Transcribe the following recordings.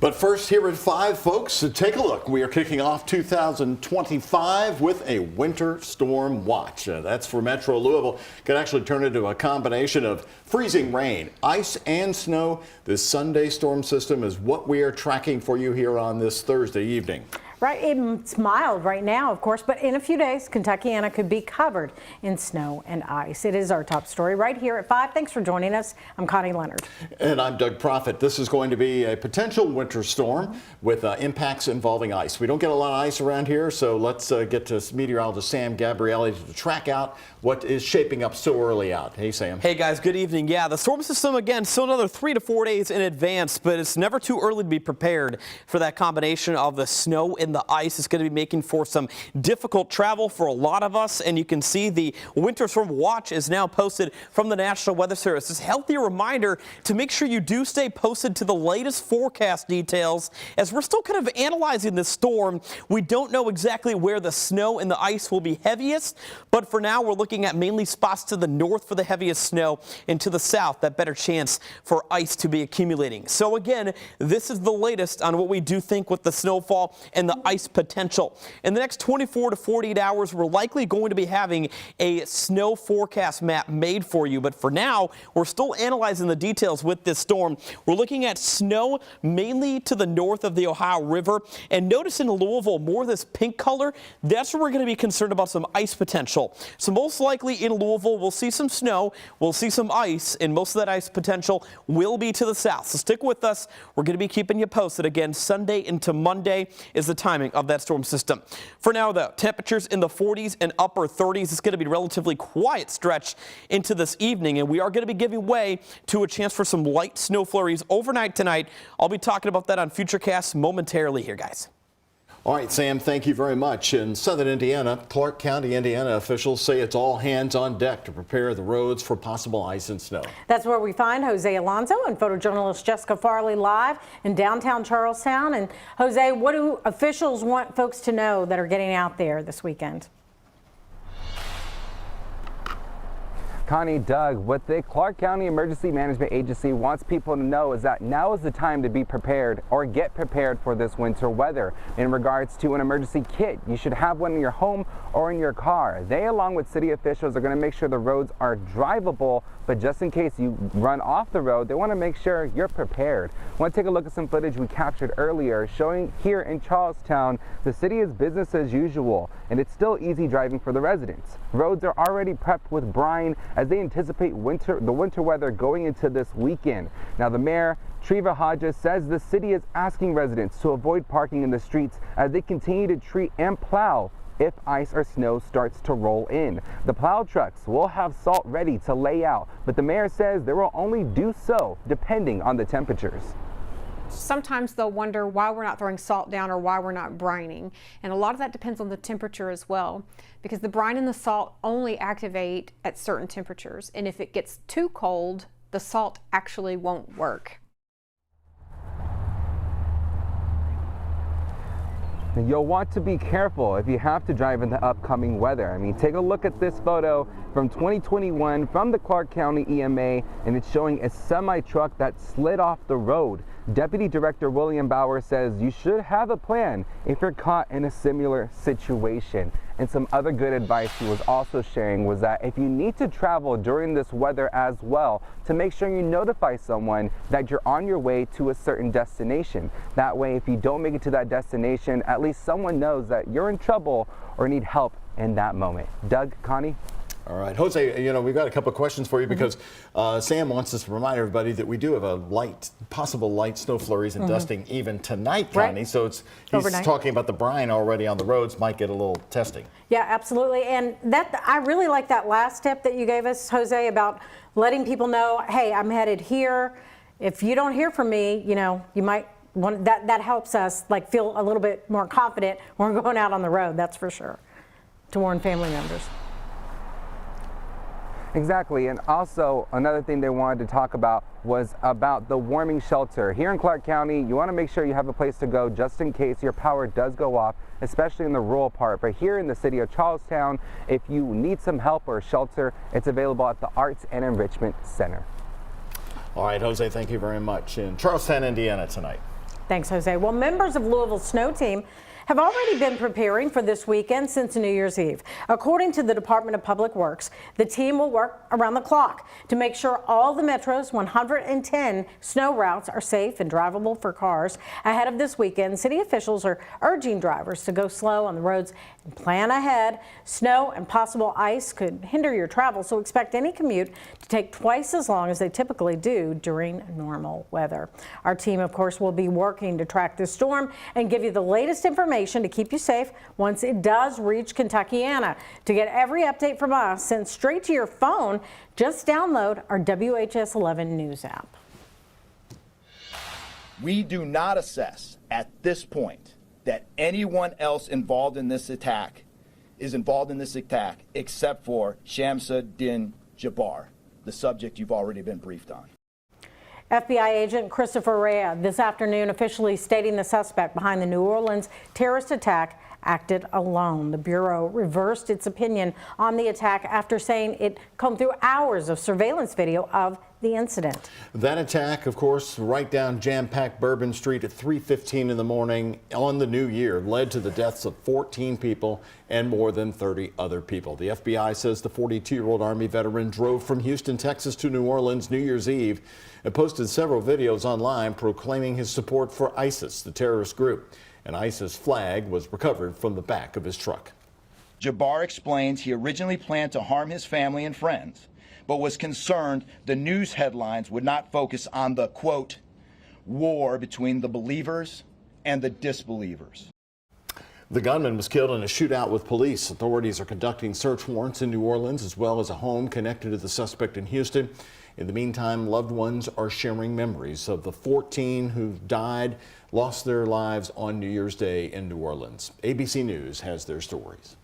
But first, here at 5, folks, take a look. We are kicking off 2025 with a winter storm watch. That's for Metro Louisville. Could actually turn into a combination of freezing rain, ice, and snow. This Sunday storm system is what we are tracking for you here on this Thursday evening. Right, it's mild right now, of course, but in a few days, Kentuckiana could be covered in snow and ice. It is our top story right here at 5. Thanks for joining us. I'm Connie Leonard. And I'm Doug Proffitt. This is going to be a potential winter storm with impacts involving ice. We don't get a lot of ice around here, so let's get to meteorologist Sam Gabrielli to track out what is shaping up so early out. Hey, Sam. Hey, guys. Good evening. Yeah, the storm system, again, still another 3 to 4 days in advance, but it's never too early to be prepared for that combination of the snow and the ice. Is going to be making for some difficult travel for a lot of us, and you can see the winter storm watch is now posted from the National Weather Service. This healthy reminder to make sure you do stay posted to the latest forecast details as we're still kind of analyzing this storm. We don't know exactly where the snow and the ice will be heaviest, but for now we're looking at mainly spots to the north for the heaviest snow and to the south that better chance for ice to be accumulating. So again, this is the latest on what we do think with the snowfall and the ice potential. In the next 24 to 48 hours, we're likely going to be having a snow forecast map made for you. But for now, we're still analyzing the details with this storm. We're looking at snow mainly to the north of the Ohio River. And notice in Louisville, more of this pink color, that's where we're going to be concerned about some ice potential. So most likely in Louisville, we'll see some snow, we'll see some ice, and most of that ice potential will be to the south. So stick with us. We're going to be keeping you posted. Again, Sunday into Monday is the timing of that storm system. For now, though, temperatures in the 40s and upper 30s. It's going to be a relatively quiet stretch into this evening, and we are going to be giving way to a chance for some light snow flurries overnight tonight. I'll be talking about that on Futurecast momentarily here, guys. All right, Sam, thank you very much. In southern Indiana, Clark County, Indiana officials say it's all hands on deck to prepare the roads for possible ice and snow. That's where we find Jose Alonso and photojournalist Jessica Farley live in downtown Charlestown. And Jose, what do officials want folks to know that are getting out there this weekend? Connie, Doug, what the Clark County Emergency Management Agency wants people to know is that now is the time to be prepared or get prepared for this winter weather. In regards to an emergency kit, you should have one in your home or in your car. They, along with city officials, are going to make sure the roads are drivable, but just in case you run off the road, they want to make sure you're prepared. I want to take a look at some footage we captured earlier showing here in Charlestown the city is business as usual, and it's still easy driving for the residents. Roads are already prepped with brine as they anticipate the winter weather going into this weekend. Now, the mayor, Treva Hodges, says the city is asking residents to avoid parking in the streets as they continue to treat and plow if ice or snow starts to roll in. The plow trucks will have salt ready to lay out, but the mayor says they will only do so depending on the temperatures. Sometimes they'll wonder why we're not throwing salt down or why we're not brining. And a lot of that depends on the temperature as well, because the brine and the salt only activate at certain temperatures. And if it gets too cold, the salt actually won't work. You'll want to be careful if you have to drive in the upcoming weather. I mean, take a look at this photo from 2021 from the Clark County EMA, and it's showing a semi-truck that slid off the road. Deputy Director William Bauer says you should have a plan if you're caught in a similar situation. And some other good advice he was also sharing was that if you need to travel during this weather as well, to make sure you notify someone that you're on your way to a certain destination. That way, if you don't make it to that destination, at least someone knows that you're in trouble or need help in that moment. Doug, Connie? All right, Jose, you know, we've got a couple of questions for you because Sam wants us to remind everybody that we do have a possible light snow flurries and dusting even tonight, Connie. Right. So he's overnight. Talking about the brine already on the roads might get a little testing. Yeah, absolutely. And I really like that last tip that you gave us, Jose, about letting people know, hey, I'm headed here. If you don't hear from me, you know, you might want that helps us like feel a little bit more confident when we're going out on the road. That's for sure, to warn family members. Exactly, and also another thing they wanted to talk about was about the warming shelter. Here in Clark County, you want to make sure you have a place to go just in case your power does go off, especially in the rural part. But here in the city of Charlestown, if you need some help or shelter, it's available at the Arts and Enrichment Center. All right, Jose, thank you very much. In Charlestown, Indiana tonight. Thanks, Jose. Well, members of Louisville's snow team have already been preparing for this weekend since New Year's Eve. According to the Department of Public Works, the team will work around the clock to make sure all the Metro's 110 snow routes are safe and drivable for cars. Ahead of this weekend, city officials are urging drivers to go slow on the roads and plan ahead. Snow and possible ice could hinder your travel, so expect any commute to take twice as long as they typically do during normal weather. Our team, of course, will be working to track this storm and give you the latest information to keep you safe once it does reach Kentuckiana. To get every update from us sent straight to your phone, just download our WHS11 News app. We do not assess at this point that anyone else involved in this attack is involved in this attack except for Shamsa Din Jabbar, the subject you've already been briefed on. FBI agent Christopher Rea this afternoon officially stating the suspect behind the New Orleans terrorist attack acted alone. The Bureau reversed its opinion on the attack after saying it combed through hours of surveillance video of the incident. That attack, of course, right down jam-packed Bourbon Street at 3:15 in the morning on the new year led to the deaths of 14 people and more than 30 other people. The FBI says the 42-year-old Army veteran drove from Houston, Texas to New Orleans New Year's Eve and posted several videos online proclaiming his support for ISIS, the terrorist group. An ISIS flag was recovered from the back of his truck. Jabbar explains he originally planned to harm his family and friends, but was concerned the news headlines would not focus on the, quote, war between the believers and the disbelievers. The gunman was killed in a shootout with police. Authorities are conducting search warrants in New Orleans as well as a home connected to the suspect in Houston. In the meantime, loved ones are sharing memories of the 14 who died, lost their lives on New Year's Day in New Orleans. ABC News has their stories.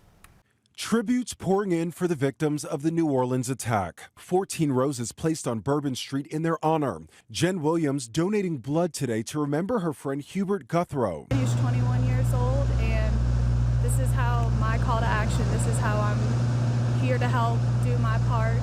Tributes pouring in for the victims of the New Orleans attack. 14 roses placed on Bourbon Street in their honor. Jen Williams donating blood today to remember her friend Hubert Guthrow. He's 21 years old, and this is how my call to action. This is how I'm here to help do my part,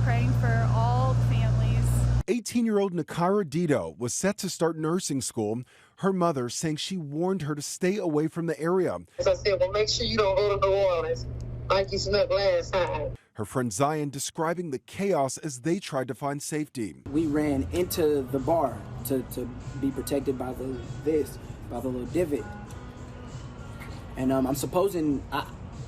praying for all the families. 18-year-old Nakara Dito was set to start nursing school. Her mother saying she warned her to stay away from the area. As I said, well, make sure you don't go to New Orleans like you snuck last time. Her friend Zion describing the chaos as they tried to find safety. We ran into the bar to be protected by the little divot. And I'm supposing,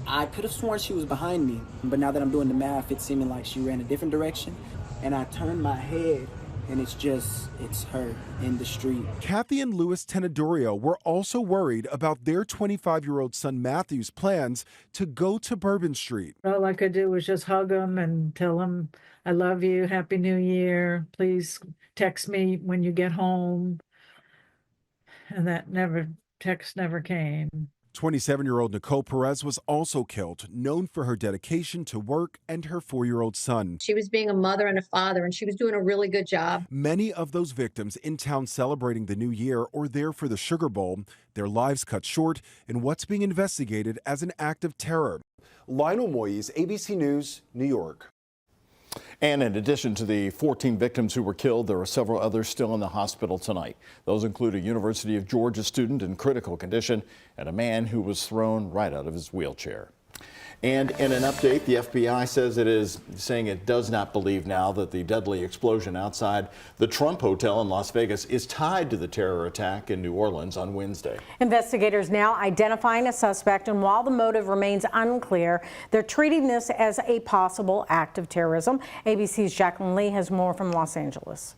I could have sworn she was behind me, but now that I'm doing the math, it's seeming like she ran a different direction. And I turned my head, and it's her in the street. Kathy and Louis Tenedorio were also worried about their 25-year-old son Matthew's plans to go to Bourbon Street. All I could do was just hug him and tell him, I love you, Happy New Year, please text me when you get home. And that text never came. 27-year-old Nicole Perez was also killed, known for her dedication to work and her 4-year-old son. She was being a mother and a father, and she was doing a really good job. Many of those victims in town celebrating the new year or there for the Sugar Bowl, their lives cut short in what's being investigated as an act of terror. Lionel Moyes, ABC News, New York. And in addition to the 14 victims who were killed, there are several others still in the hospital tonight. Those include a University of Georgia student in critical condition and a man who was thrown right out of his wheelchair. And in an update, the FBI says it is saying it does not believe now that the deadly explosion outside the Trump Hotel in Las Vegas is tied to the terror attack in New Orleans on Wednesday. Investigators now identifying a suspect, and while the motive remains unclear, they're treating this as a possible act of terrorism. ABC's Jacqueline Lee has more from Los Angeles.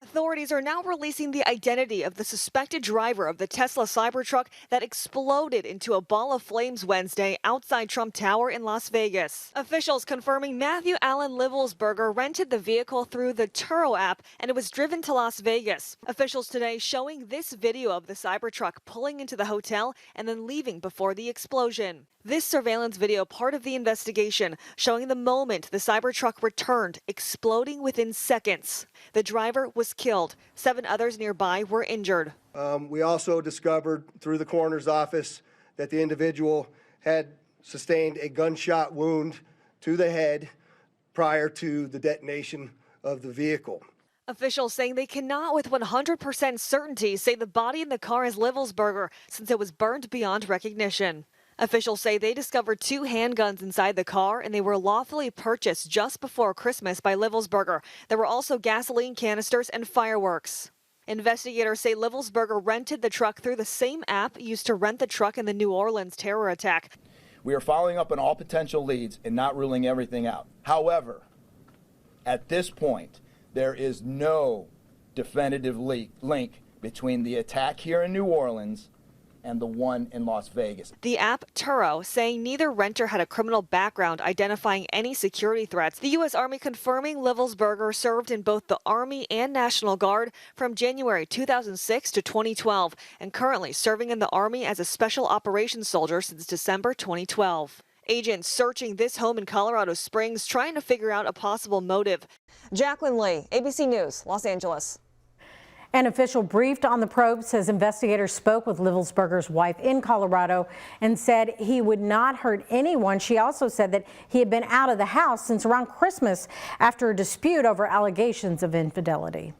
Authorities are now releasing the identity of the suspected driver of the Tesla Cybertruck that exploded into a ball of flames Wednesday outside Trump Tower in Las Vegas. Officials confirming Matthew Allen Livelsberger rented the vehicle through the Turo app and it was driven to Las Vegas. Officials today showing this video of the Cybertruck pulling into the hotel and then leaving before the explosion. This surveillance video part of the investigation showing the moment the Cybertruck returned, exploding within seconds. The driver was killed. 7 others nearby were injured. We also discovered through the coroner's office that the individual had sustained a gunshot wound to the head prior to the detonation of the vehicle. Officials saying they cannot with 100% certainty say the body in the car is Livelsberger since it was burned beyond recognition. Officials say they discovered 2 handguns inside the car and they were lawfully purchased just before Christmas by Livelsberger. There were also gasoline canisters and fireworks. Investigators say Livelsberger rented the truck through the same app used to rent the truck in the New Orleans terror attack. We are following up on all potential leads and not ruling everything out. However, at this point, there is no definitive link between the attack here in New Orleans and the one in Las Vegas. The app Turo saying neither renter had a criminal background identifying any security threats. The U.S. Army confirming Livelsberger served in both the Army and National Guard from January 2006 to 2012 and currently serving in the Army as a special operations soldier since December 2012. Agents searching this home in Colorado Springs trying to figure out a possible motive. Jacqueline Lee, ABC News, Los Angeles. An official briefed on the probe says investigators spoke with Livelsberger's wife in Colorado and said he would not hurt anyone. She also said that he had been out of the house since around Christmas after a dispute over allegations of infidelity.